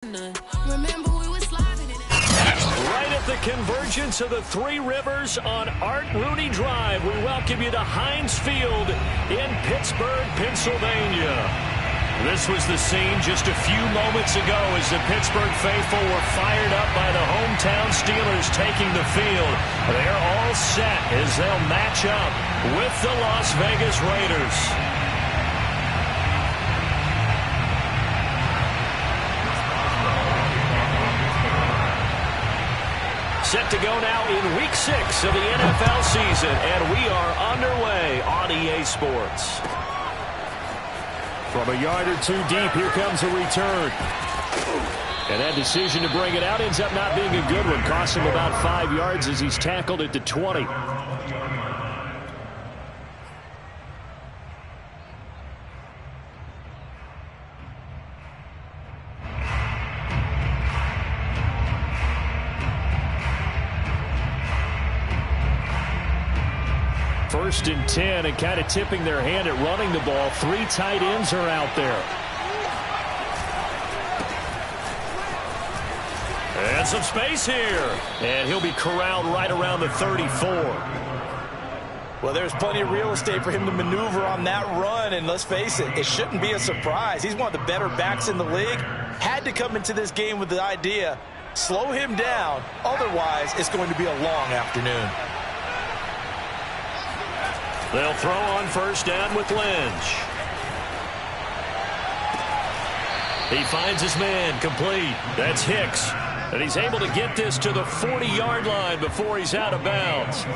Right at the convergence of the Three Rivers on Art Rooney Drive, we welcome you to Heinz Field in Pittsburgh, Pennsylvania. This was the scene just a few moments ago as the Pittsburgh faithful were fired up by the hometown Steelers taking the field. They're all set as they'll match up with the Las Vegas Raiders. Set to go now in Week 6 of the NFL season, and we are underway on EA Sports. From a yard or two deep, here comes a return. And that decision to bring it out ends up not being a good one. Costs him about 5 yards as he's tackled at the 20. First and 10, and kind of tipping their hand at running the ball. 3 tight ends are out there. And some space here. And he'll be corralled right around the 34. Well, there's plenty of real estate for him to maneuver on that run. And let's face it, it shouldn't be a surprise. He's one of the better backs in the league. Had to come into this game with the idea, slow him down. Otherwise, it's going to be a long afternoon. They'll throw on first down with Lynch. He finds his man complete. That's Hicks. And he's able to get this to the 40-yard line before he's out of bounds.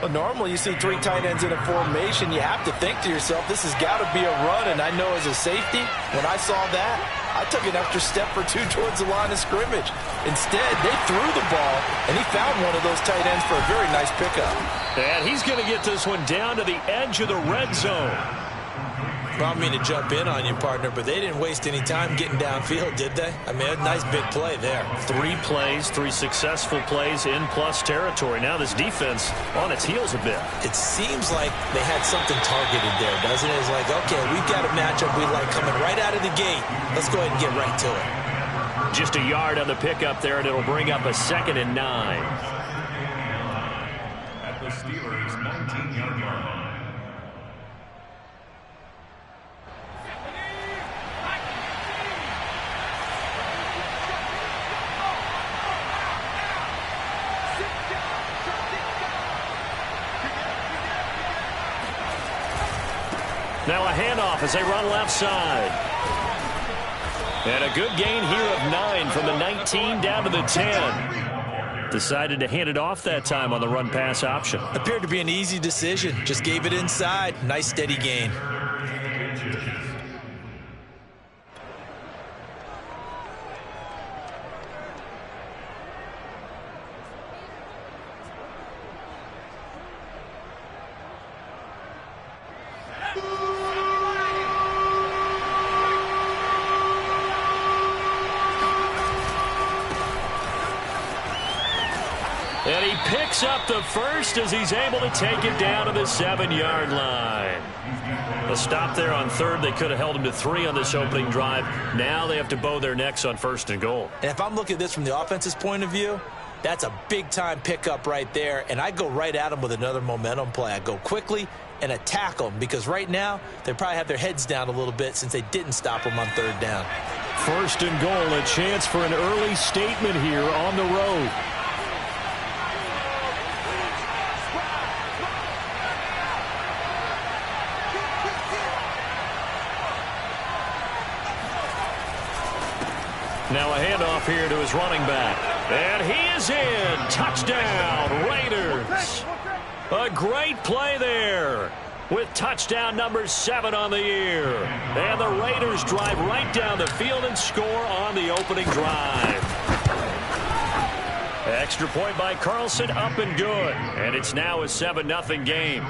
Well, normally you see 3 tight ends in a formation. You have to think to yourself, this has got to be a run. And I know as a safety, when I saw that, I took an extra step or 2 towards the line of scrimmage. Instead, they threw the ball, and he found one of those tight ends for a very nice pickup. And he's going to get this one down to the edge of the red zone. Well, I don't mean to jump in on you, partner, but they didn't waste any time getting downfield, did they? I mean, a nice big play there. 3 plays, 3 successful plays in plus territory. Now this defense on its heels a bit. It seems like they had something targeted there, doesn't it? It's like, okay, we've got a matchup we like coming right out of the gate. Let's go ahead and get right to it. Just a yard on the pickup there, and it'll bring up a 2nd and 9. At the Steelers' 19-yard line. Now a handoff as they run left side. And a good gain here of 9 from the 19 down to the 10. Decided to hand it off that time on the run-pass option. Appeared to be an easy decision. Just gave it inside. Nice steady gain. And he picks up the first as he's able to take it down to the 7-yard line. A stop there on 3rd. They could have held him to 3 on this opening drive. Now they have to bow their necks on 1st and goal. And if I'm looking at this from the offense's point of view, that's a big-time pickup right there. And I go right at them with another momentum play. I go quickly and attack them because right now they probably have their heads down a little bit since they didn't stop them on 3rd down. 1st and goal, a chance for an early statement here on the road. Now a handoff here to his running back. And he is in. Touchdown, Raiders. A great play there with touchdown number 7 on the year. And the Raiders drive right down the field and score on the opening drive. Extra point by Carlson, up and good. And it's now a 7-0 game.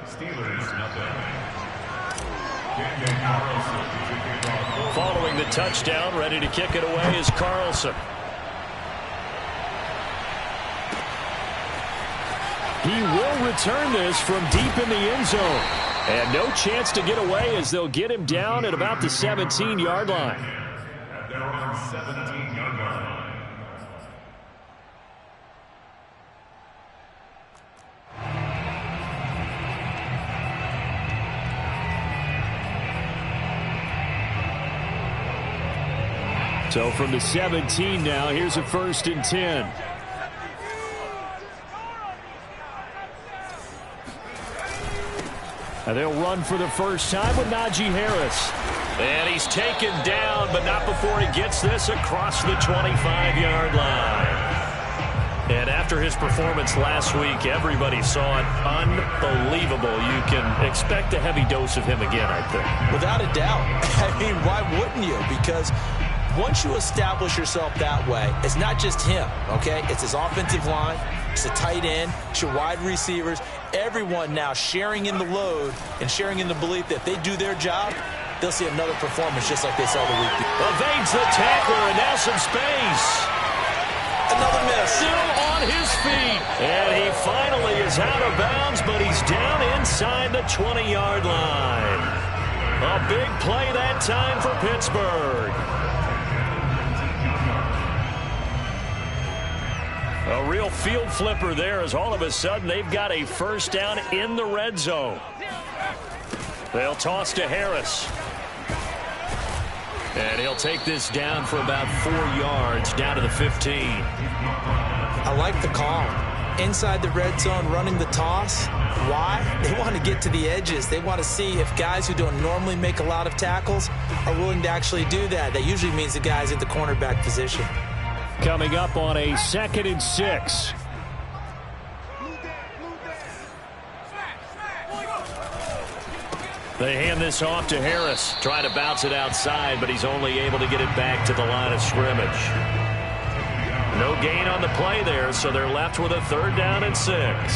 Steelers, nothing. Following the touchdown, ready to kick it away is Carlson. He will return this from deep in the end zone. And no chance to get away as they'll get him down at about the 17-yard line. At their own 17-yard line. So from the 17 now, here's a 1st and 10. And they'll run for the first time with Najee Harris. And he's taken down, but not before he gets this across the 25-yard line. And after his performance last week, everybody saw it. Unbelievable. You can expect a heavy dose of him again, I think. Without a doubt. I mean, why wouldn't you? Because once you establish yourself that way, it's not just him, okay? It's his offensive line, it's the tight end, it's your wide receivers, everyone now sharing in the load and sharing in the belief that if they do their job, they'll see another performance just like they saw the week before. Evades the tackler and now some space. Another miss. Still on his feet. And he finally is out of bounds, but he's down inside the 20-yard line. A big play that time for Pittsburgh. A real field flipper there as all of a sudden they've got a first down in the red zone. They'll toss to Harris. And he'll take this down for about 4 yards down to the 15. I like the call. Inside the red zone running the toss. Why? They want to get to the edges. They want to see if guys who don't normally make a lot of tackles are willing to actually do that. That usually means the guy's at the cornerback position. Coming up on a 2nd and 6. They hand this off to Harris. Trying to bounce it outside, but he's only able to get it back to the line of scrimmage. No gain on the play there, so they're left with a 3rd down and 6.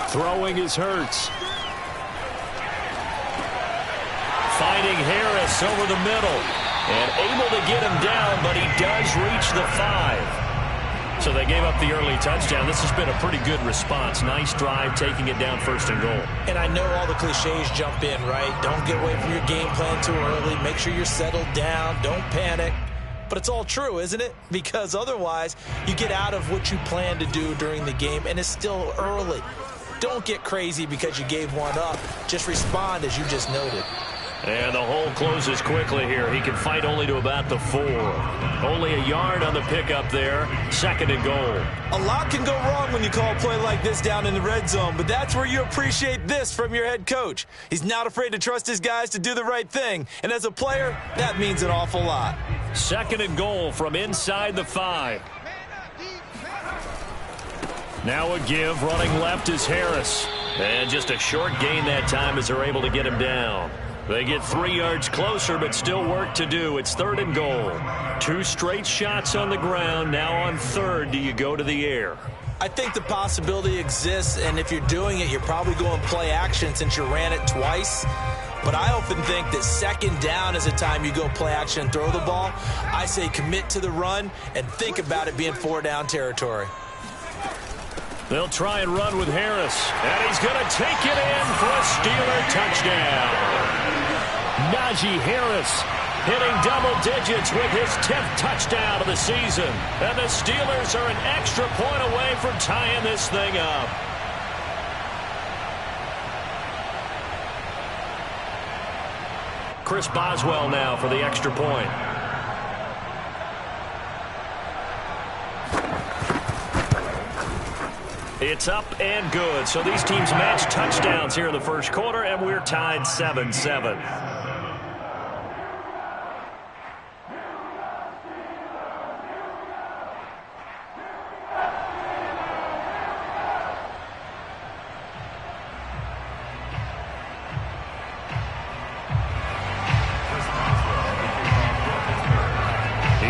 Throwing is Hurts. Finding Harris over the middle. And able to get him down, but he does reach the 5. So they gave up the early touchdown. This has been a pretty good response. Nice drive, taking it down 1st and goal. And I know all the cliches jump in, right? Don't get away from your game plan too early. Make sure you're settled down. Don't panic. But it's all true, isn't it? Because otherwise, you get out of what you plan to do during the game, and it's still early. Don't get crazy because you gave one up. Just respond as you just noted. And the hole closes quickly here. He can fight only to about the 4. Only a yard on the pickup there. 2nd and goal. A lot can go wrong when you call a play like this down in the red zone, but that's where you appreciate this from your head coach. He's not afraid to trust his guys to do the right thing. And as a player, that means an awful lot. 2nd and goal from inside the 5. Now a give, running left is Harris. And just a short gain that time as they're able to get him down. They get 3 yards closer, but still work to do. It's 3rd and goal. 2 straight shots on the ground. Now on 3rd, do you go to the air? I think the possibility exists, and if you're doing it, you're probably going play action since you ran it twice. But I often think that 2nd down is the time you go play action and throw the ball. I say commit to the run and think about it being 4-down territory. They'll try and run with Harris. And he's going to take it in for a Steeler touchdown. Najee Harris hitting double digits with his 10th touchdown of the season. And the Steelers are an extra point away from tying this thing up. Chris Boswell now for the extra point. It's up and good. So these teams match touchdowns here in the first quarter, and we're tied 7-7.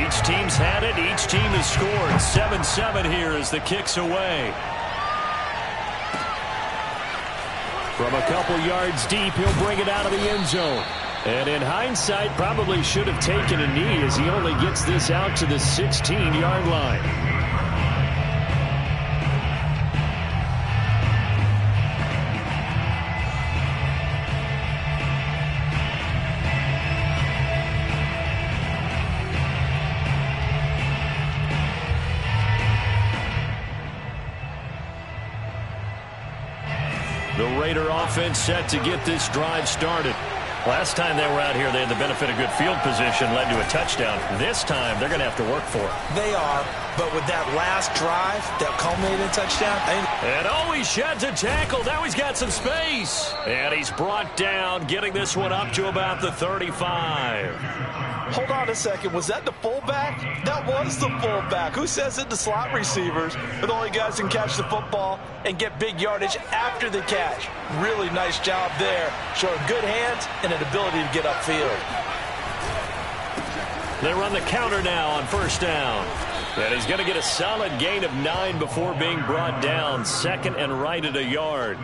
Each team's has had it. Each team has scored. 7-7 here as the kick's away. From a couple yards deep, he'll bring it out of the end zone. And in hindsight, probably should have taken a knee as he only gets this out to the 16-yard line. The Raider offense set to get this drive started. Last time they were out here, they had the benefit of good field position, led to a touchdown. This time, they're going to have to work for it. They are, but with that last drive that culminated in a touchdown. And he sheds a tackle. Now he's got some space. And he's brought down, getting this one up to about the 35. Hold on a second. Was that the fullback? That was the fullback. Who says it? The slot receivers are the only guys who can catch the football and get big yardage after the catch. Really nice job there, showing good hands and an ability to get upfield. They run the counter now on first down. And he's going to get a solid gain of 9 before being brought down. Second and right at a yard.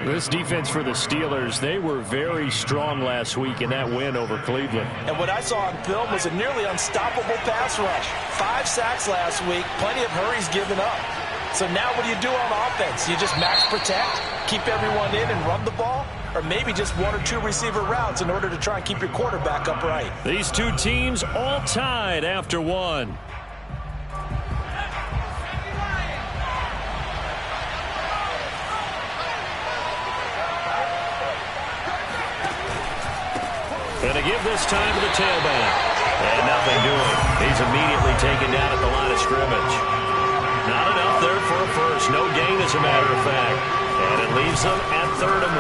This defense for the Steelers, they were very strong last week in that win over Cleveland. And what I saw on film was a nearly unstoppable pass rush. 5 sacks last week, plenty of hurries given up. So now what do you do on offense? You just max protect, keep everyone in and run the ball? Or maybe just 1 or 2 receiver routes in order to try and keep your quarterback upright? These two teams all tied after one. And to give this time to the tailback. And nothing doing. He's immediately taken down at the line of scrimmage. Not enough there for a first. No gain, as a matter of fact. And it leaves them at 3rd and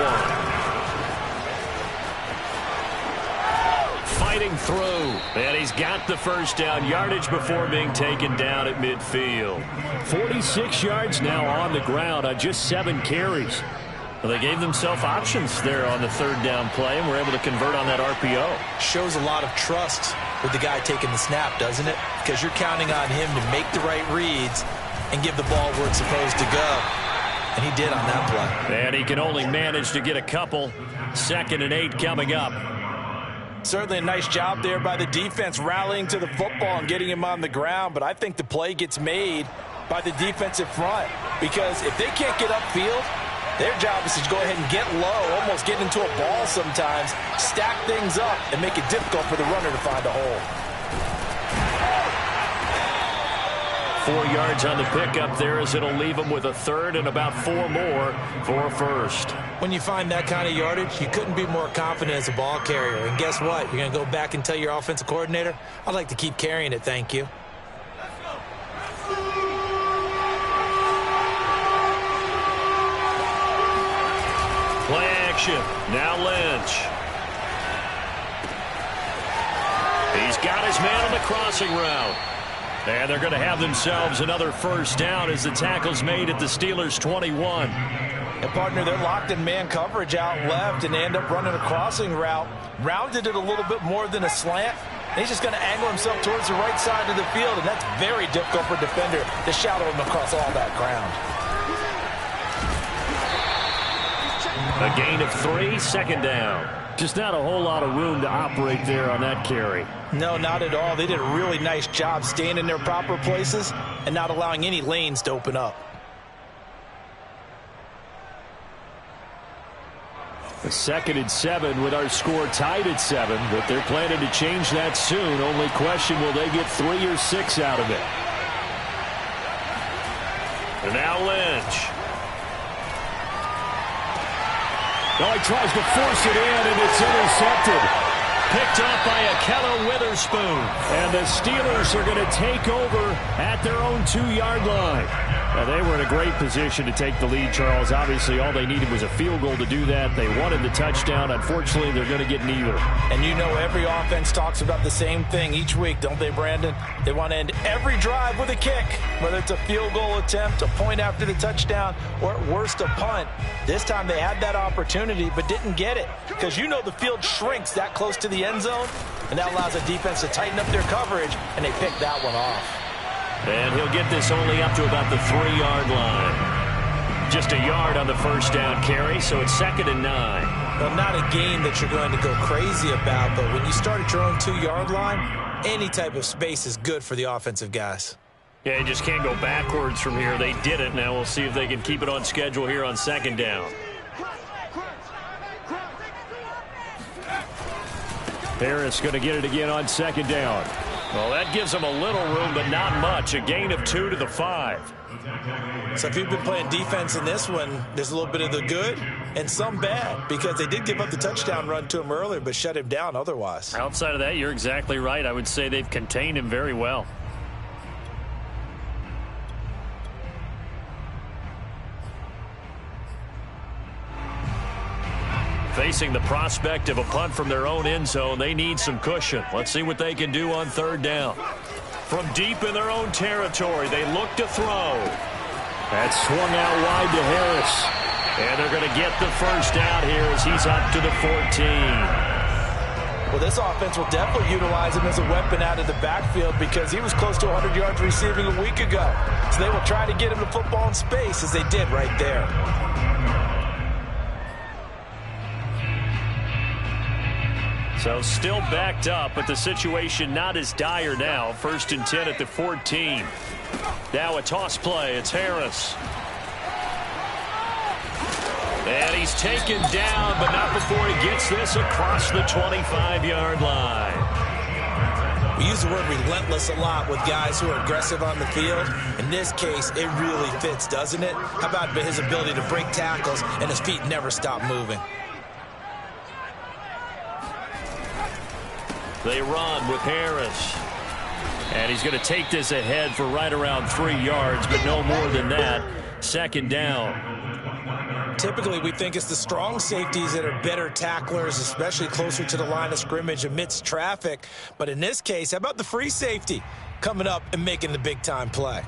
1. Fighting through. And he's got the first down. Yardage before being taken down at midfield. 46 yards now on the ground on just 7 carries. Well, they gave themselves options there on the 3rd down play and were able to convert on that RPO. Shows a lot of trust with the guy taking the snap, doesn't it? Because you're counting on him to make the right reads and give the ball where it's supposed to go. And he did on that play. And he can only manage to get a couple. 2nd and 8 coming up. Certainly a nice job there by the defense rallying to the football and getting him on the ground. But I think the play gets made by the defensive front. Because if they can't get upfield, their job is to go ahead and get low, almost get into a ball sometimes, stack things up, and make it difficult for the runner to find a hole. 4 yards on the pickup there as it'll leave them with a 3rd and about 4 more for a first. When you find that kind of yardage, you couldn't be more confident as a ball carrier. And guess what? You're going to go back and tell your offensive coordinator, I'd like to keep carrying it, thank you. Play action. Now Lynch. He's got his man on the crossing route. And they're going to have themselves another first down as the tackle's made at the Steelers' 21. And partner, they're locked in man coverage out left, and they end up running a crossing route. Rounded it a little bit more than a slant. And he's just going to angle himself towards the right side of the field, and that's very difficult for a defender to shadow him across all that ground. A gain of 3, 2nd down. Just not a whole lot of room to operate there on that carry. No, not at all. They did a really nice job staying in their proper places and not allowing any lanes to open up. A 2nd and 7 with our score tied at 7, but they're planning to change that soon. Only question, will they get 3 or 6 out of it? And now Lynch. Now he tries to force it in, and it's intercepted. Picked up by Akello Witherspoon. And the Steelers are going to take over at their own 2-yard line. Now, they were in a great position to take the lead, Charles. Obviously, all they needed was a field goal to do that. They wanted the touchdown. Unfortunately, they're going to get neither. And you know every offense talks about the same thing each week, don't they, Brandon? They want to end every drive with a kick. Whether it's a field goal attempt, a point after the touchdown, or at worst a punt, this time they had that opportunity but didn't get it, because you know the field shrinks that close to the end zone, and that allows the defense to tighten up their coverage, and they picked that one off. And he'll get this only up to about the 3-yard line. Just a yard on the first down carry, so it's 2nd and 9. Well, not a game that you're going to go crazy about, but when you start at your own 2-yard line, any type of space is good for the offensive guys. Yeah, you just can't go backwards from here. They did it. Now we'll see if they can keep it on schedule here on 2nd down. Harris going to get it again on 2nd down. Well, that gives them a little room, but not much. A gain of 2 to the 5. So if you've been playing defense in this one, there's a little bit of the good and some bad, because they did give up the touchdown run to him earlier but shut him down otherwise. Outside of that, you're exactly right. I would say they've contained him very well. Facing the prospect of a punt from their own end zone, they need some cushion. Let's see what they can do on 3rd down. From deep in their own territory, they look to throw. That swung out wide to Harris. And they're going to get the first down here as he's up to the 14. Well, this offense will definitely utilize him as a weapon out of the backfield, because he was close to 100 yards receiving a week ago. So they will try to get him the football in space, as they did right there. So still backed up, but the situation not as dire now. 1st and 10 at the 14. Now a toss play. It's Harris. And he's taken down, but not before he gets this across the 25-yard line. We use the word relentless a lot with guys who are aggressive on the field. In this case, it really fits, doesn't it? How about his ability to break tackles and his feet never stop moving? They run with Harris. And he's going to take this ahead for right around 3 yards, but no more than that. 2nd down. Typically, we think it's the strong safeties that are better tacklers, especially closer to the line of scrimmage amidst traffic. But in this case, how about the free safety coming up and making the big-time play?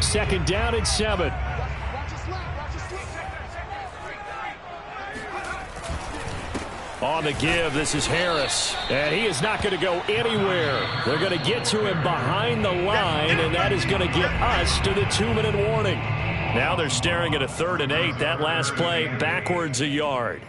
Second down and 7. On the give, this is Harris. And he is not going to go anywhere. They're going to get to him behind the line, and that is going to get us to the 2-minute warning. Now they're staring at a 3rd and 8. That last play backwards a yard.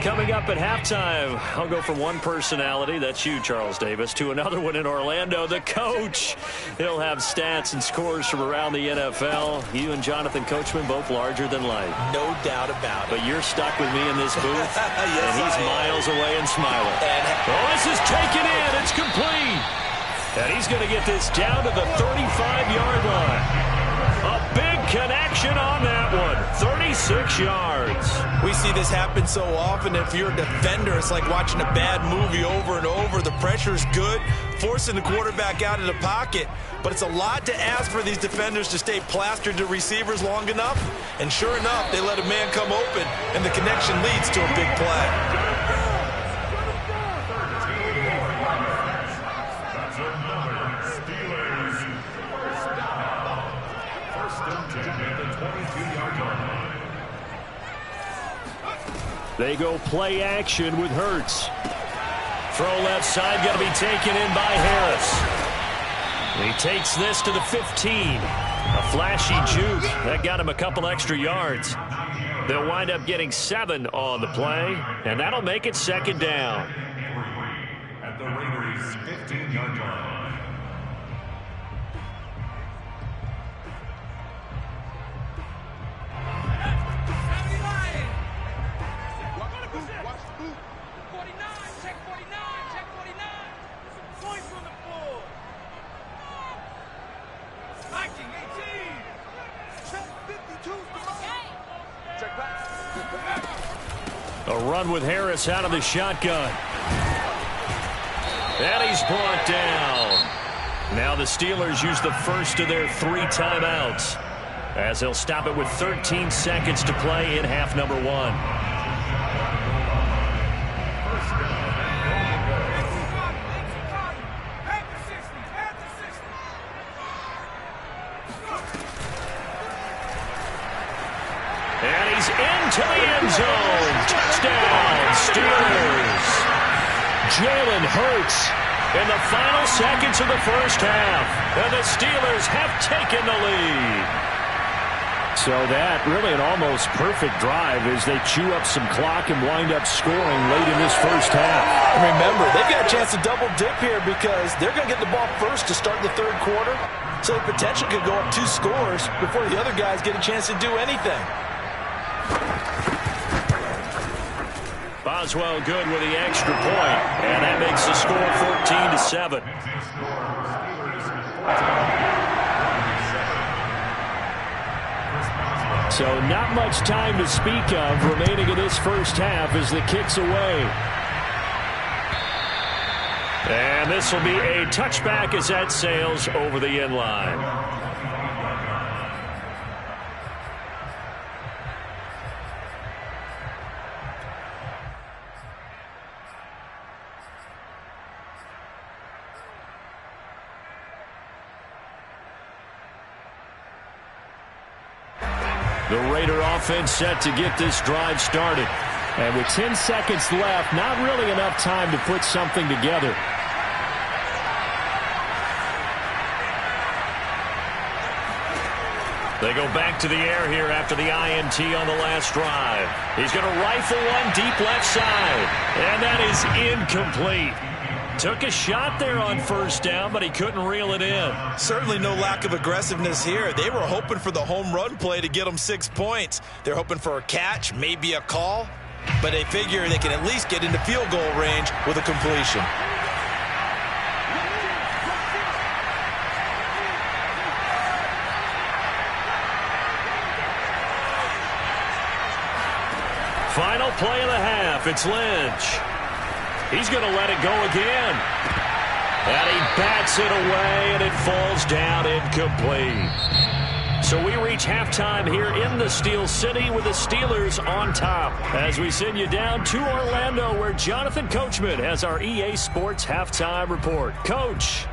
Coming up at halftime, I'll go from one personality, that's you, Charles Davis, to another one in Orlando, the coach. He'll have stats and scores from around the NFL. You and Jonathan Coachman, both larger than life. No doubt about it. But you're stuck with me in this booth, yes, and he's miles away and smiling. Oh, this is taken in. It's complete. And he's going to get this down to the 35-yard line. A big connection on that one. 36 yards. We see this happen so often. If you're a defender, it's like watching a bad movie over and over. The pressure is good, forcing the quarterback out of the pocket. But it's a lot to ask for these defenders to stay plastered to receivers long enough. And sure enough, they let a man come open, and the connection leads to a big play. They go play action with Hurts. Throw left side, got to be taken in by Harris. He takes this to the 15. A flashy juke. That got him a couple extra yards. They'll wind up getting 7 on the play, and that'll make it 2nd down. At the Raiders' 15-yard line. Check back. run with Harris out of the shotgun. And he's brought down. Now the Steelers use the first of their 3 timeouts, as they'll stop it with 13 seconds to play in half number 1. And he's into the end zone. Touchdown, Steelers. Jalen Hurts in the final seconds of the first half. And the Steelers have taken the lead. So that really an almost perfect drive as they chew up some clock and wind up scoring late in this first half. And remember, they've got a chance to double dip here because they're going to get the ball first to start the third quarter. So the potential could go up 2 scores before the other guys get a chance to do anything. Boswell good with the extra point, and that makes the score 14-7. So not much time to speak of remaining in this first half as the kick's away. And this will be a touchback as that sails over the end line. The Raider offense set to get this drive started. And with 10 seconds left, not really enough time to put something together. They go back to the air here after the INT on the last drive. He's going to rifle one deep left side. And that is incomplete. Took a shot there on first down, but he couldn't reel it in. Certainly no lack of aggressiveness here. They were hoping for the home run play to get them 6 points. They're hoping for a catch, maybe a call, but they figure they can at least get into field goal range with a completion. Final play of the half. It's Lynch. He's going to let it go again. And he bats it away, and it falls down incomplete. So we reach halftime here in the Steel City with the Steelers on top, as we send you down to Orlando, where Jonathan Coachman has our EA Sports halftime report. Coach.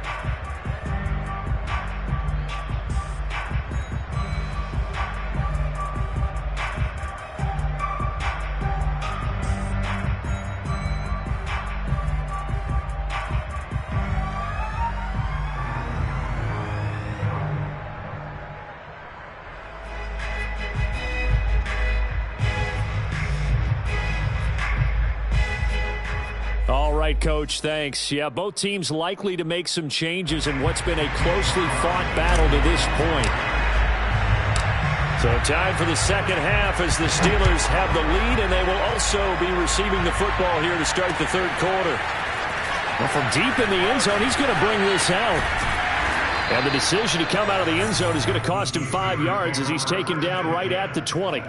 All right, Coach, thanks. Yeah, both teams likely to make some changes in what's been a closely fought battle to this point. So time for the second half as the Steelers have the lead, and they will also be receiving the football here to start the third quarter. Well, from deep in the end zone, he's going to bring this out. And the decision to come out of the end zone is going to cost him 5 yards as he's taken down right at the 20.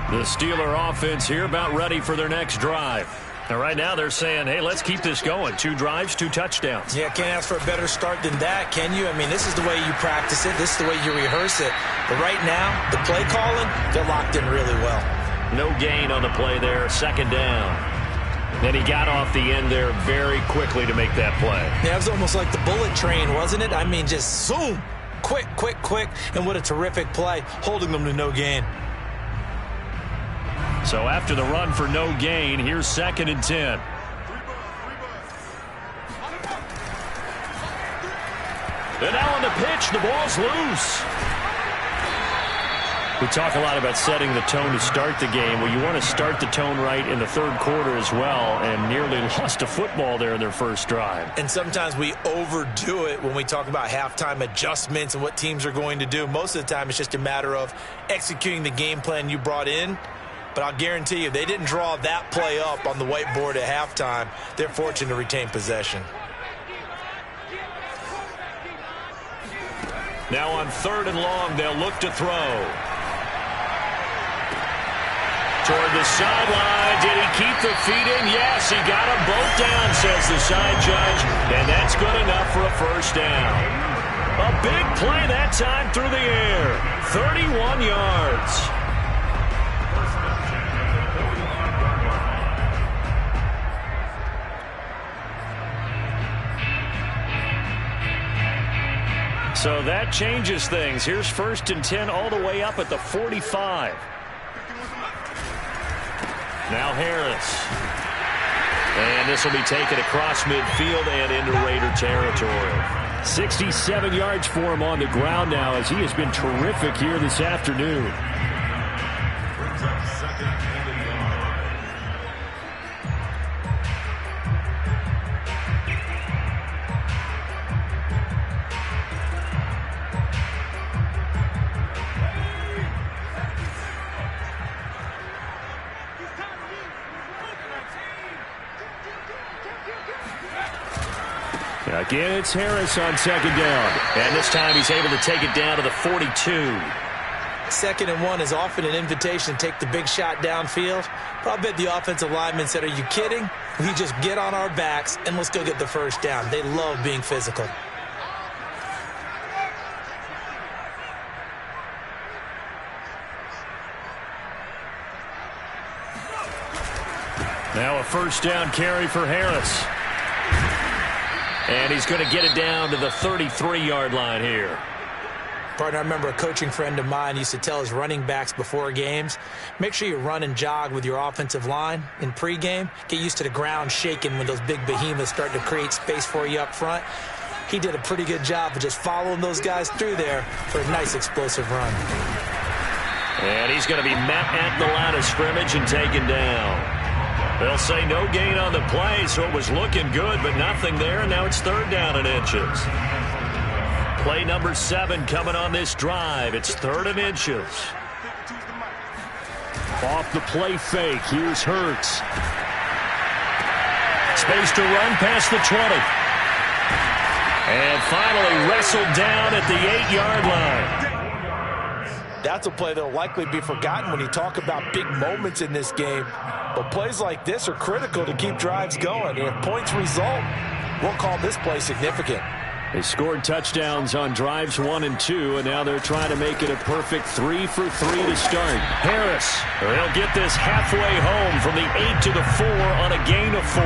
The Steeler offense here about ready for their next drive. And right now they're saying, hey, let's keep this going. 2 drives, 2 touchdowns. Yeah, can't ask for a better start than that, can you? I mean, this is the way you practice it. This is the way you rehearse it. But right now, the play calling, they're locked in really well. No gain on the play there, second down. Then he got off the end there very quickly to make that play. Yeah, it was almost like the bullet train, wasn't it? I mean, just zoom, quick, quick, quick, and what a terrific play, holding them to no gain. So after the run for no gain, here's 2nd and 10. And now on the pitch, the ball's loose. We talk a lot about setting the tone to start the game. Well, you want to start the tone right in the third quarter as well, and nearly lost a football there in their first drive. And sometimes we overdo it when we talk about halftime adjustments and what teams are going to do. Most of the time, it's just a matter of executing the game plan you brought in. But I'll guarantee you, they didn't draw that play up on the whiteboard at halftime. They're fortunate to retain possession. Now on 3rd and long, they'll look to throw. Toward the sideline. Did he keep the feet in? Yes, he got them both down, says the side judge. And that's good enough for a first down. A big play that time through the air. 31 yards. So that changes things. Here's 1st and 10 all the way up at the 45. Now Harris. And this will be taken across midfield and into Raider territory. 67 yards for him on the ground now as he has been terrific here this afternoon. Brings up 2nd and 1. Again, it's Harris on 2nd down. And this time he's able to take it down to the 42. 2nd and 1 is often an invitation to take the big shot downfield. But I bet the offensive linemen said, are you kidding? We just get on our backs and let's go get the first down. They love being physical. Now a first down carry for Harris. And he's going to get it down to the 33-yard line here. Partner, I remember a coaching friend of mine used to tell his running backs before games, make sure you run and jog with your offensive line in pregame. Get used to the ground shaking when those big behemoths start to create space for you up front. He did a pretty good job of just following those guys through there for a nice explosive run. And he's going to be met at the line of scrimmage and taken down. They'll say no gain on the play, so it was looking good, but nothing there, and now it's 3rd down and inches. Play number 7 coming on this drive. It's 3rd and inches. Off the play fake, here's Hurts. Space to run past the 20. And finally wrestled down at the 8-yard line. That's a play that will likely be forgotten when you talk about big moments in this game. But plays like this are critical to keep drives going. And if points result, we'll call this play significant. They scored touchdowns on drives 1 and 2, and now they're trying to make it a perfect 3 for 3 to start. Harris, they'll get this halfway home from the 8 to the 4 on a gain of 4.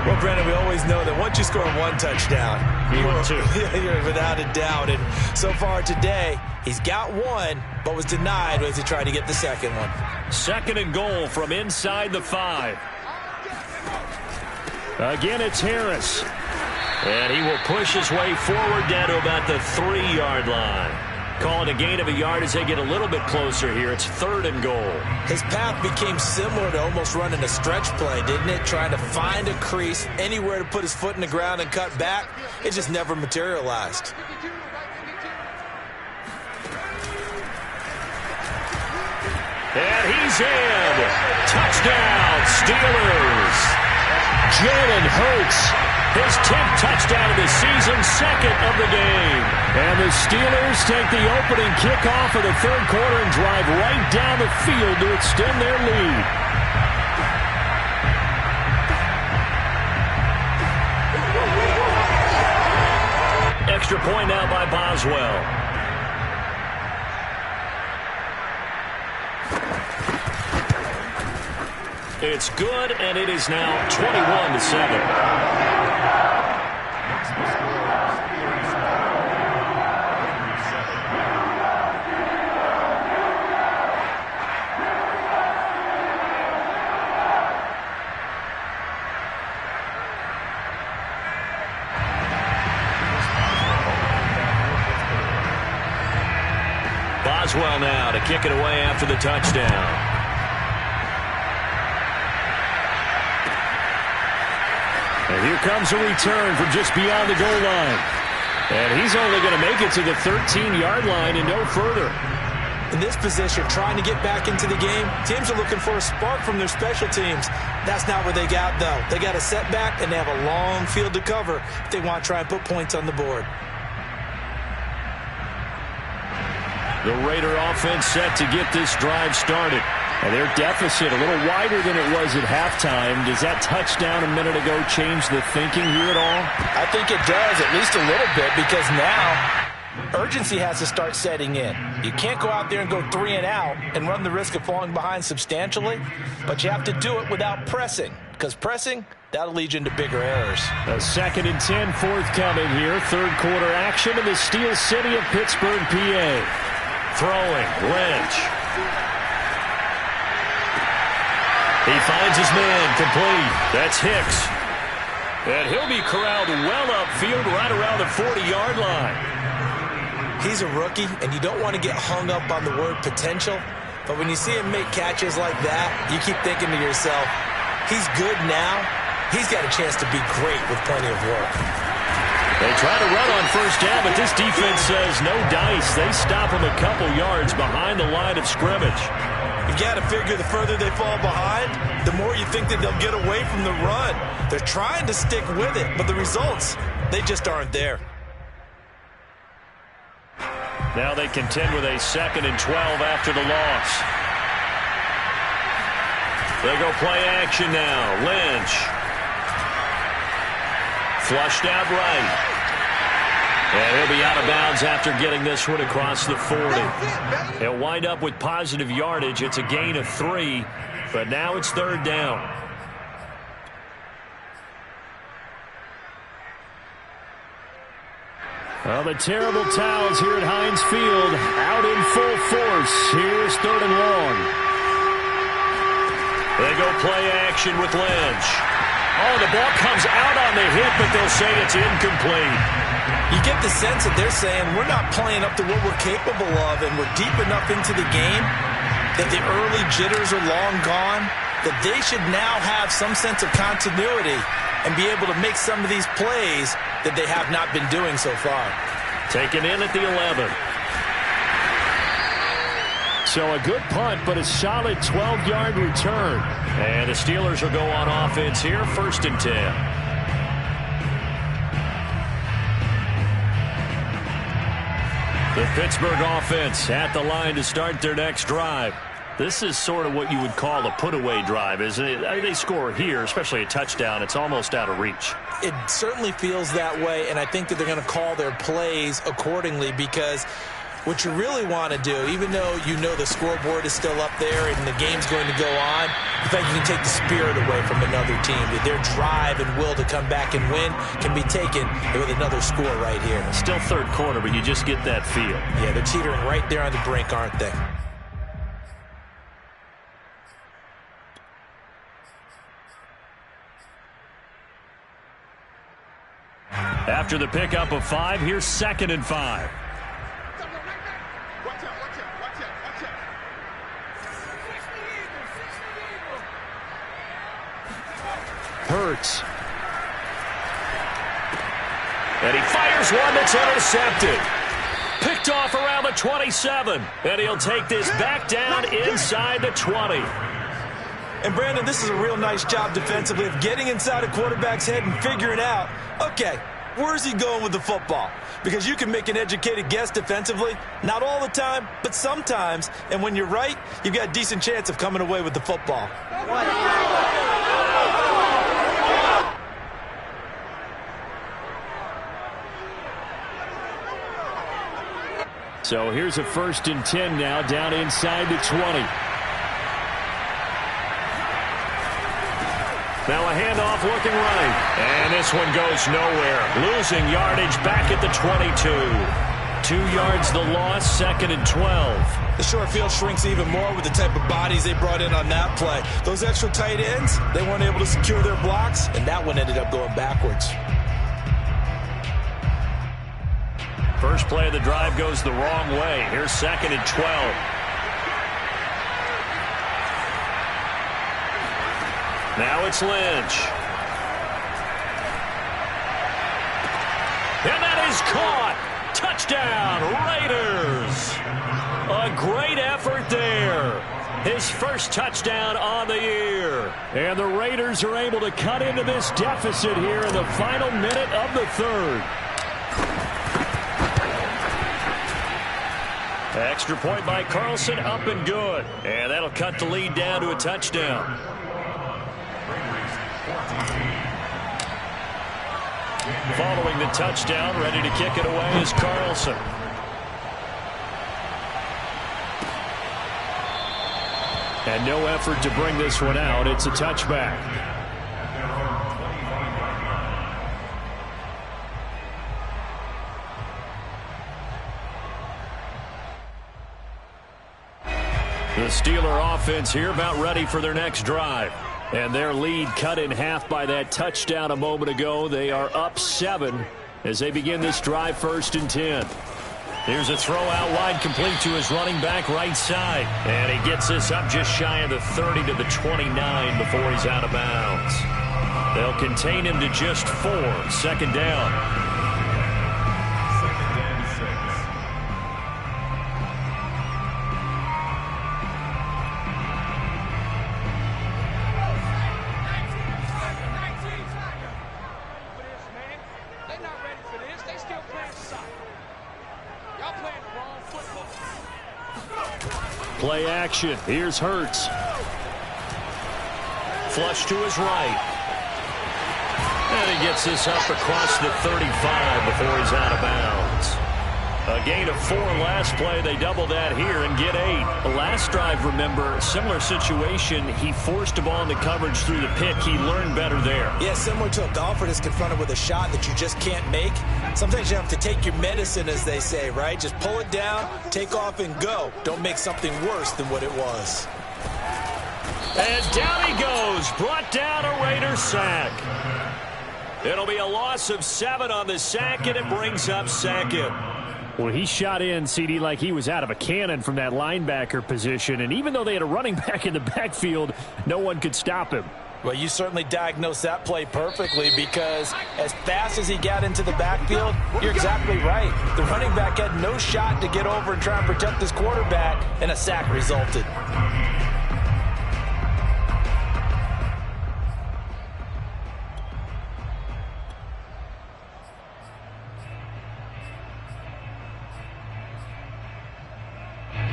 Well, Brandon, we always know that once you score 1 touchdown, you're without a doubt. And so far today, he's got 1, but was denied as he tried to get the 2nd one. 2nd and goal from inside the 5. Again, it's Harris. And he will push his way forward down to about the 3-yard line. Calling a gain of a yard as they get a little bit closer here. It's 3rd and goal. His path became similar to almost running a stretch play, didn't it? Trying to find a crease, anywhere to put his foot in the ground and cut back. It just never materialized. And he's in. Touchdown, Steelers. Jalen Hurts. His 10th touchdown of the season, 2nd of the game. And the Steelers take the opening kickoff of the 3rd quarter and drive right down the field to extend their lead. Extra point now by Boswell. It's good, and it is now 21-7. Boswell now to kick it away after the touchdown. And here comes a return from just beyond the goal line. And he's only going to make it to the 13-yard line and no further. In this position, trying to get back into the game, teams are looking for a spark from their special teams. That's not what they got, though. They got a setback, and they have a long field to cover if they want to try and put points on the board. The Raider offense set to get this drive started. And their deficit a little wider than it was at halftime. Does that touchdown a minute ago change the thinking here at all? I think it does, at least a little bit, because now urgency has to start setting in. You can't go out there and go 3 and out and run the risk of falling behind substantially, but you have to do it without pressing, because pressing, that'll lead you into bigger errors. A 2nd and 10 forthcoming here. Third quarter action in the Steel City of Pittsburgh, PA. Throwing, Lynch. He finds his man, complete. That's Hicks. And he'll be corralled well upfield right around the 40-yard line. He's a rookie, and you don't want to get hung up on the word potential, but when you see him make catches like that, you keep thinking to yourself, he's good now. He's got a chance to be great with plenty of work. They try to run on first down, but this defense says no dice. They stop him a couple yards behind the line of scrimmage. You've got to figure the further they fall behind, the more you think that they'll get away from the run. They're trying to stick with it, but the results, they just aren't there. Now they contend with a 2nd and 12 after the loss. They go play action now. Lynch. Flushed out right. And he'll be out of bounds after getting this one across the 40. He'll wind up with positive yardage. It's a gain of 3, but now it's 3rd down. Well, the terrible towels here at Heinz Field out in full force. Here's 3rd and long. They go play action with Lynch. Oh, the ball comes out on the hit, but they'll say it's incomplete. You get the sense that they're saying we're not playing up to what we're capable of, and we're deep enough into the game that the early jitters are long gone, that they should now have some sense of continuity and be able to make some of these plays that they have not been doing so far. Taken in at the 11. So a good punt, but a solid 12-yard return. And the Steelers will go on offense here, 1st and 10. The Pittsburgh offense at the line to start their next drive. This is sort of what you would call a put-away drive, isn't it? I mean, they score here, especially a touchdown. It's almost out of reach. It certainly feels that way, and I think that they're going to call their plays accordingly, because what you really want to do, even though you know the scoreboard is still up there and the game's going to go on, in fact, you can take the spirit away from another team. Their drive and will to come back and win can be taken with another score right here. Still 3rd quarter, but you just get that feel. Yeah, they're teetering right there on the brink, aren't they? After the pickup of 5, here's 2nd and 5. Hurts. And he fires one that's intercepted. Picked off around the 27. And he'll take this back down inside the 20. And Brandon, this is a real nice job defensively of getting inside a quarterback's head and figuring out, okay, where's he going with the football? Because you can make an educated guess defensively, not all the time, but sometimes. And when you're right, you've got a decent chance of coming away with the football. So here's a 1st and 10 now, down inside the 20. Now a handoff looking right. And this one goes nowhere. Losing yardage back at the 22. 2 yards the loss, 2nd and 12. The short field shrinks even more with the type of bodies they brought in on that play. Those extra tight ends, they weren't able to secure their blocks, and that one ended up going backwards. First play of the drive goes the wrong way. Here's 2nd and 12. Now it's Lynch. And that is caught. Touchdown, Raiders. A great effort there. His first touchdown on the year. And the Raiders are able to cut into this deficit here in the final minute of the 3rd. Extra point by Carlson, up and good. And that'll cut the lead down to a touchdown. Following the touchdown, ready to kick it away is Carlson. And no effort to bring this one out. It's a touchback. The Steeler offense here about ready for their next drive. And their lead cut in half by that touchdown a moment ago. They are up 7 as they begin this drive, 1st and 10. Here's a throw out wide, complete to his running back right side. And he gets this up just shy of the 30 to the 29 before he's out of bounds. They'll contain him to just 4. 2nd down. Play action. Here's Hurts. Flush to his right. And he gets this up across the 35 before he's out of bounds. A gain of 4 last play. They double that here and get 8. The last drive, remember, similar situation. He forced a ball into coverage through the pick. He learned better there. Yeah, similar to a golfer that's confronted with a shot that you just can't make. Sometimes you have to take your medicine, as they say, right? Just pull it down, take off, and go. Don't make something worse than what it was. And down he goes. Brought down a Raider sack. It'll be a loss of 7 on the sack, and it brings up 2nd. Well, he shot in, CD, like he was out of a cannon from that linebacker position. And even though they had a running back in the backfield, no one could stop him. Well, you certainly diagnosed that play perfectly, because as fast as he got into the backfield, you're exactly right. The running back had no shot to get over and try and protect his quarterback, and a sack resulted.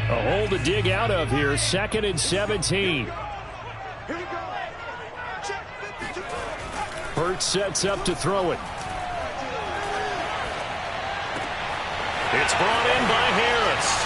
A hole to dig out of here. 2nd and 17. Hurts sets up to throw it. It's brought in by Harris.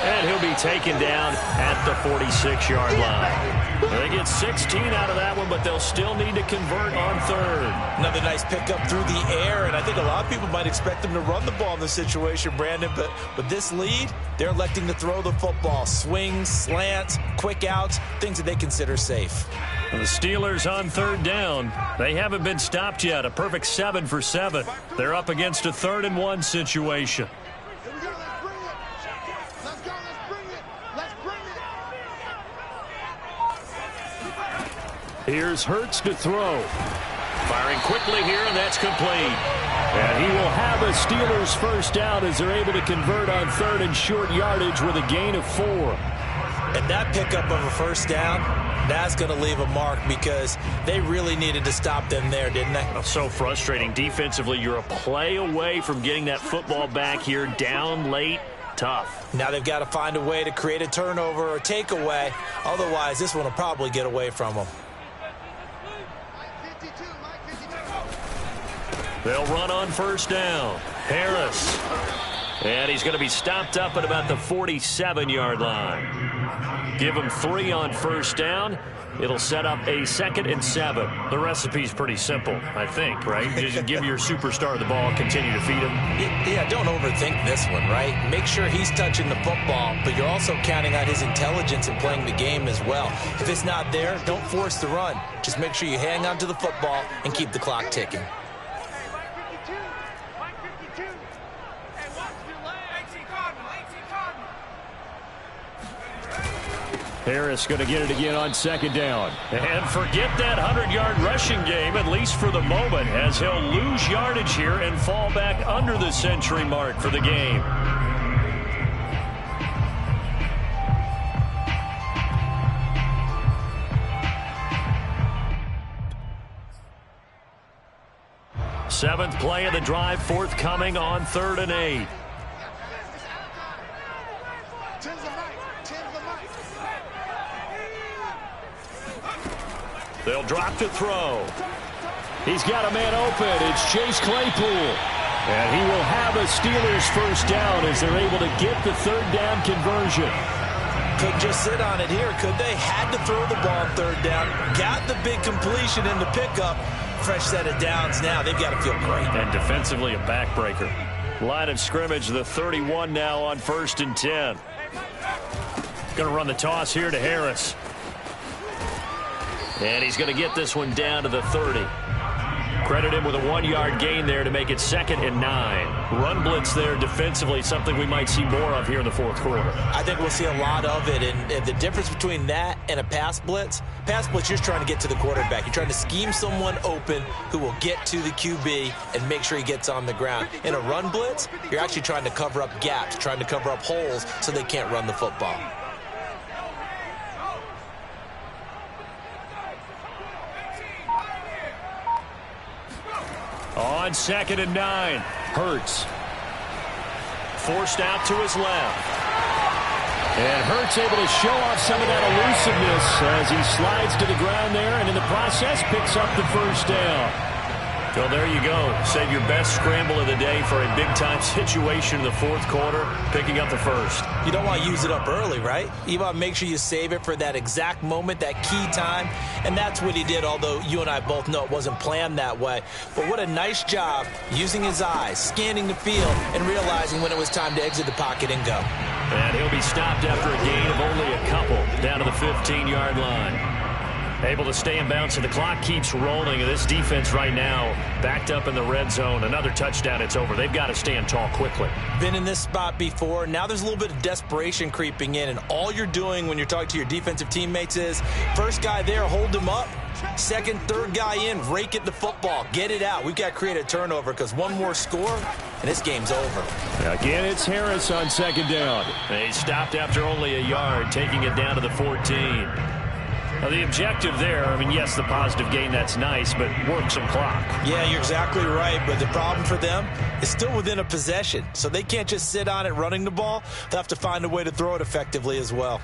And he'll be taken down at the 46-yard line. They get 16 out of that one, but they'll still need to convert on 3rd. Another nice pickup through the air, and I think a lot of people might expect them to run the ball in this situation, Brandon, but with this lead, they're electing to throw the football. Swings, slants, quick outs, things that they consider safe. The Steelers on 3rd down. They haven't been stopped yet. A perfect 7 for 7. They're up against a 3rd and 1 situation. Here's Hurts to throw. Firing quickly here, and that's complete. And he will have a Steelers 1st down as they're able to convert on 3rd and short yardage with a gain of 4. And that pickup of a 1st down, that's going to leave a mark, because they really needed to stop them there, didn't they? Oh, so frustrating. Defensively, you're a play away from getting that football back here, down late. Tough. Now they've got to find a way to create a turnover or takeaway. Otherwise, this one will probably get away from them. They'll run on 1st down. Harris. And he's going to be stopped up at about the 47-yard line. Give him 3 on 1st down. It'll set up a 2nd and 7. The recipe's pretty simple, I think, right? Just give your superstar the ball, continue to feed him. Yeah, don't overthink this one, right? Make sure he's touching the football, but you're also counting on his intelligence in playing the game as well. If it's not there, don't force the run. Just make sure you hang on to the football and keep the clock ticking. Harris going to get it again on 2nd down. And forget that 100-yard rushing game, at least for the moment, as he'll lose yardage here and fall back under the century mark for the game. Seventh play of the drive, forthcoming on 3rd and 8. They'll drop to throw. He's got a man open. It's Chase Claypool. And he will have a Steelers first down as they're able to get the third down conversion. Couldn't just sit on it here, could they? Had to throw the ball on third down. Got the big completion in the pickup. Fresh set of downs now. They've got to feel great. And defensively, a backbreaker. Line of scrimmage, the 31 now on 1st and 10. Going to run the toss here to Harris. And he's going to get this one down to the 30. Credit him with a 1-yard gain there to make it 2nd and 9. Run blitz there defensively, something we might see more of here in the fourth quarter. I think we'll see a lot of it, and the difference between that and a pass blitz, you're just trying to get to the quarterback. You're trying to scheme someone open who will get to the QB and make sure he gets on the ground. In a run blitz, you're actually trying to cover up gaps, trying to cover up holes so they can't run the football. On 2nd and 9, Hurts. Forced out to his left. And Hurts able to show off some of that elusiveness as he slides to the ground there and in the process picks up the first down. Well, there you go. Save your best scramble of the day for a big-time situation in the fourth quarter, picking up the first. You don't want to use it up early, right? You want to make sure you save it for that exact moment, that key time, and that's what he did, although you and I both know it wasn't planned that way. But what a nice job using his eyes, scanning the field, and realizing when it was time to exit the pocket and go. And he'll be stopped after a gain of only a couple down to the 15-yard line. Able to stay in bounds, so the clock keeps rolling. And this defense right now backed up in the red zone. Another touchdown, it's over. They've got to stand tall quickly. Been in this spot before. Now there's a little bit of desperation creeping in, and all you're doing when you're talking to your defensive teammates is first guy there, hold him up. Second, third guy in, rake at the football. Get it out. We've got to create a turnover because one more score, and this game's over. Again, it's Harris on 2nd down. He stopped after only a yard, taking it down to the 14. Now, the objective there, I mean, yes, the positive gain, that's nice, but work some clock. Yeah, you're exactly right, but the problem for them is still within a possession, so they can't just sit on it running the ball. They'll have to find a way to throw it effectively as well.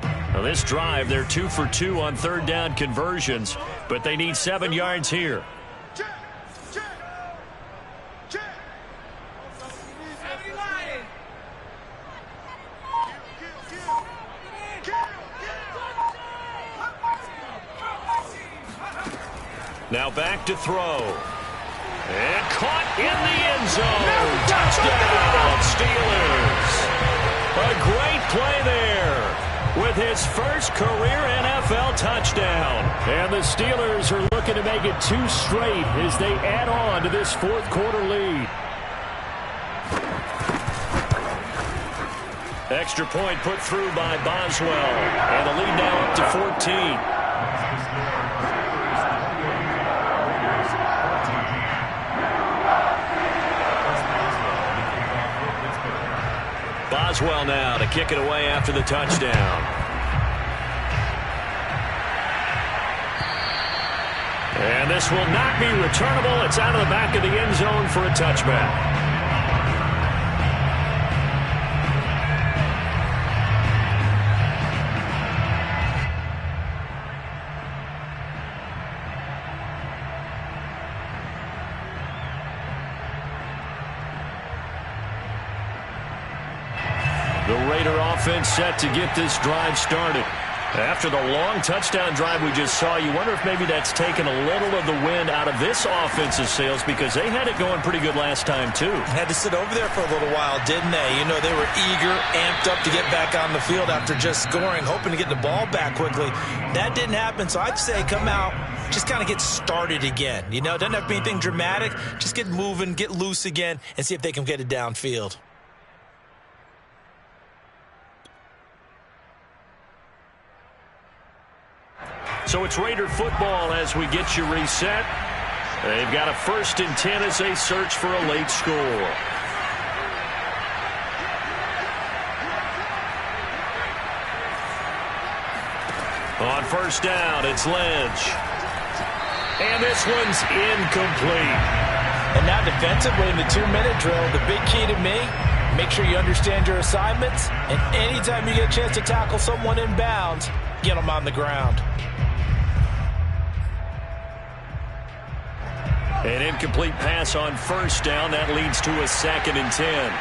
Now, this drive, they're 2 for 2 on third down conversions, but they need 7 yards here. Now back to throw. And caught in the end zone. Touchdown, Steelers. A great play there with his first career NFL touchdown. And the Steelers are looking to make it 2 straight as they add on to this fourth quarter lead. Extra point put through by Boswell. And the lead now up to 14. Boswell now to kick it away after the touchdown. And this will not be returnable. It's out of the back of the end zone for a touchback. The Raider offense set to get this drive started. After the long touchdown drive we just saw, you wonder if maybe that's taken a little of the wind out of this offensive sails because they had it going pretty good last time, too. Had to sit over there for a little while, didn't they? You know, they were eager, amped up to get back on the field after just scoring, hoping to get the ball back quickly. That didn't happen, so I'd say come out, just kind of get started again. You know, it doesn't have to be anything dramatic. Just get moving, get loose again, and see if they can get it downfield. So it's Raider football as we get you reset. They've got a 1st and 10 as they search for a late score. On 1st down, it's Lynch. And this one's incomplete. And now defensively in the 2-minute drill, the big key to me, Make sure you understand your assignments, and anytime you get a chance to tackle someone in bounds, get them on the ground. An incomplete pass on first down. That leads to a 2nd and 10.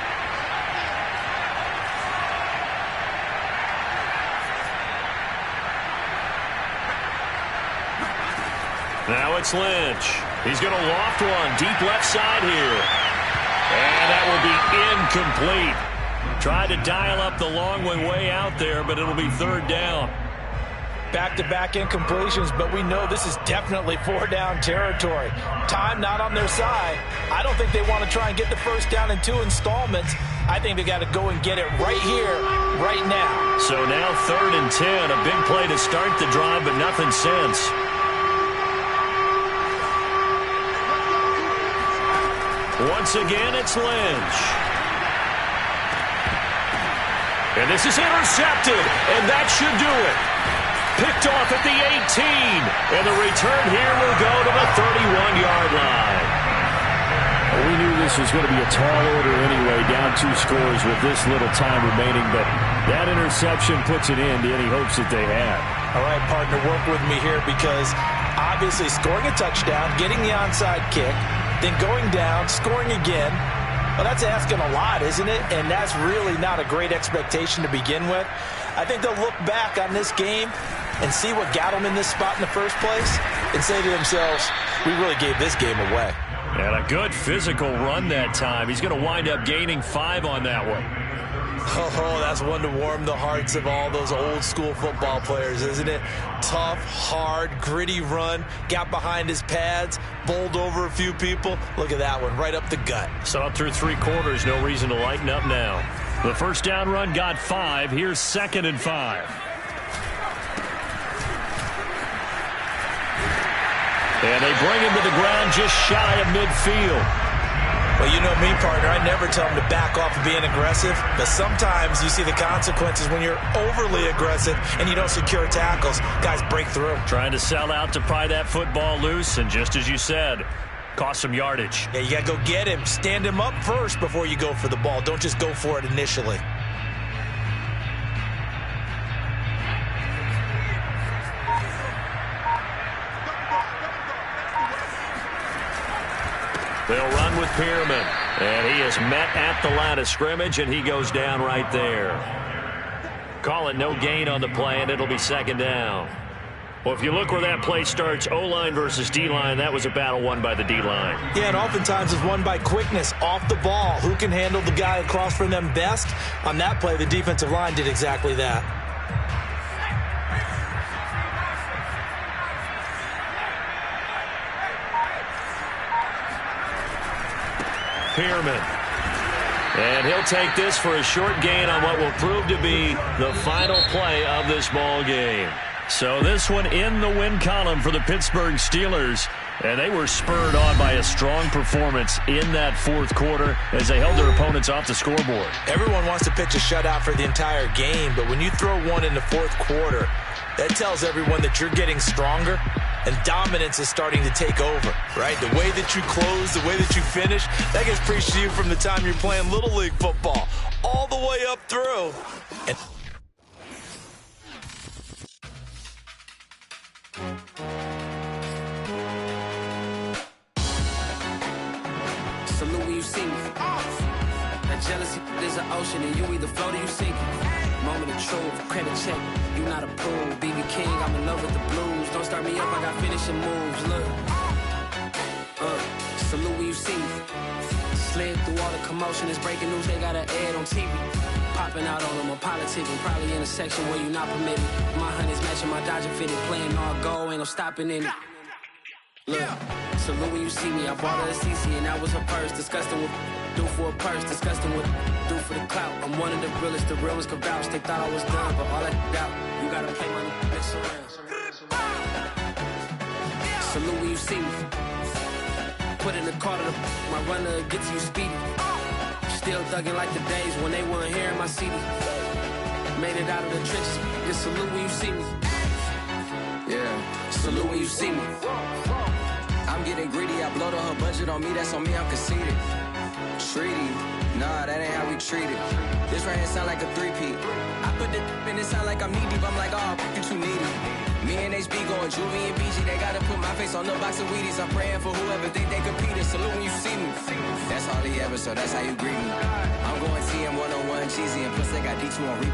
Now it's Lynch. He's going to loft one deep left side here. And that will be incomplete. Tried to dial up the long one way out there, but it'll be 3rd down. Back-to-back incompletions, but we know this is definitely 4-down territory. Time not on their side. I don't think they want to try and get the first down in 2 installments. I think they got to go and get it right here, right now. So now 3rd and 10. A big play to start the drive, but nothing since. Once again, it's Lynch. And this is intercepted, and that should do it. Picked off at the 18, and the return here will go to the 31-yard line. Well, we knew this was going to be a tall order anyway, down 2 scores with this little time remaining, but that interception puts an end to any hopes that they had. All right, partner, work with me here because obviously scoring a touchdown, getting the onside kick, then going down, scoring again, well, that's asking a lot, isn't it? And that's really not a great expectation to begin with. I think they'll look back on this game and see what got them in this spot in the first place and say to themselves, we really gave this game away. And a good physical run that time. He's going to wind up gaining 5 on that one. Oh, that's one to warm the hearts of all those old school football players, isn't it? Tough, hard, gritty run, got behind his pads, bowled over a few people. Look at that one, right up the gut. So up through 3 quarters, no reason to lighten up now. The first down run got 5. Here's 2nd and 5. And they bring him to the ground just shy of midfield. Well, you know me, partner. I never tell them to back off of being aggressive. But sometimes you see the consequences when you're overly aggressive and you don't secure tackles. Guys break through. Trying to sell out to pry that football loose. And just as you said, cost some yardage. Yeah, you got to go get him. Stand him up first before you go for the ball. Don't just go for it initially. They'll run with Pierman. And he is met at the line of scrimmage, and he goes down right there. Call it no gain on the play, and it'll be 2nd down. Well, if you look where that play starts, O-line versus D-line, that was a battle won by the D-line. Yeah, and oftentimes it's won by quickness, off the ball. Who can handle the guy across from them best? On that play, the defensive line did exactly that. Pierman. And he'll take this for a short gain on what will prove to be the final play of this ball game. So this one in the win column for the Pittsburgh Steelers. And they were spurred on by a strong performance in that 4th quarter as they held their opponents off the scoreboard. Everyone wants to pitch a shutout for the entire game, but when you throw one in the 4th quarter, that tells everyone that you're getting stronger and dominance is starting to take over, right? The way that you close, the way that you finish, that gets preached to you from the time you're playing Little League football all the way up through. And salute when you see me. That jealousy is an ocean, and you either float or you sink. Moment of truth, credit check, you not approved. BB King, I'm in love with the blues. Don't start me up, I got finishing moves. Look, salute when you see me. Slid through all the commotion, it's breaking news, they got an ad on TV. Popping out on them, I'm politicking, probably in a section where you not permitted. My honey's matching my Dodger fitted, playing all go, ain't no stopping in it. Look, salute when you see me, I bought her a CC and that was her purse. Disgusting with do for a purse, disgusting with do for the clout. I'm one of the realest, the real ones can vouch. They thought I was done, but all I doubt, you gotta play my next around. Salute when you see me. Put in the car to my runner, get to you speedy. Still thugging like the days when they weren't here in my CD. Made it out of the trenches, just salute when you see me. Yeah, salute when you see me. I'm getting greedy, I blow to her budget on me, that's on me, I'm conceited. Treaty, Nah, that ain't how we treat it. This right here sound like a three-peat. I put the in it sound like I'm knee-deep. I'm like, oh, you too needy. Me and HB going Juvie and BG. They gotta put my face on the box of Wheaties. I'm praying for whoever think they competed. Salute when you see me. That's all he ever, so that's how you greet me. I'm going TM 101 cheesy, and plus they got D2 on repeat.